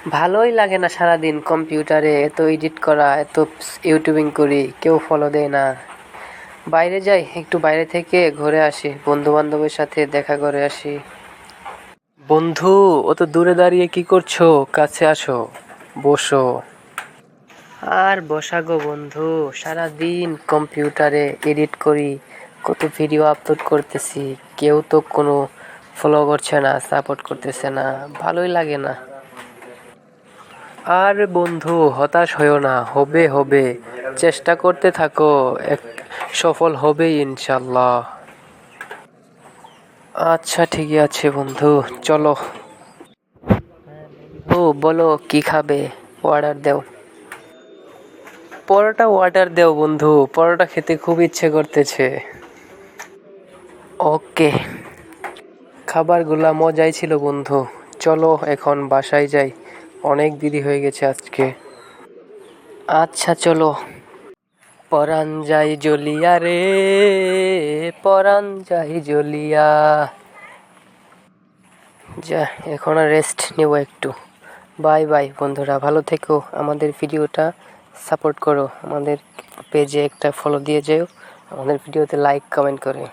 ভালোই লাগে না সারাদিন কম্পিউটারে এত এডিট করা, এত ইউটিউবিং করি, কেউ ফলো দেয় না। বাইরে যাই, একটু বাইরে থেকে ঘুরে আসি, বন্ধু বান্ধবের সাথে দেখা করে আসি। বন্ধু, অত দূরে দাঁড়িয়ে কি করছো? কাছে আসো, বসো। আর বসা গো বন্ধু, সারাদিন কম্পিউটারে এডিট করি, কত ভিডিও আপলোড করতেছি, কেউ তো কোনো ফলো করছে না, সাপোর্ট করতেছে না, ভালোই লাগে না। আর বন্ধু, হতাশ হইও না, হবে হবে, চেষ্টা করতে থাকো, এক সফল হবেই ইনশাল্লাহ। আচ্ছা ঠিকই আছে বন্ধু, চলো। ও বলো, কি খাবে? অর্ডার দাও। পরোটা অর্ডার দাও বন্ধু, পরোটা খেতে খুব ইচ্ছে করতেছে। ওকে। খাবারগুলা মজাই ছিল বন্ধু, চলো এখন বাসায় যাই, অনেক দেরি হয়ে গেছে আজকে। আচ্ছা চলো। পরাণ যাই জ্বলিয়া রে, পরাণ যাই জ্বলিয়া। যা, এখন রেস্ট নেব একটু। বাই বাই বন্ধুরা, ভালো থেকো, আমাদের ভিডিওটা সাপোর্ট করো, আমাদের পেজে একটা ফলো দিয়ে যেও, আমাদের ভিডিওতে লাইক কমেন্ট করে।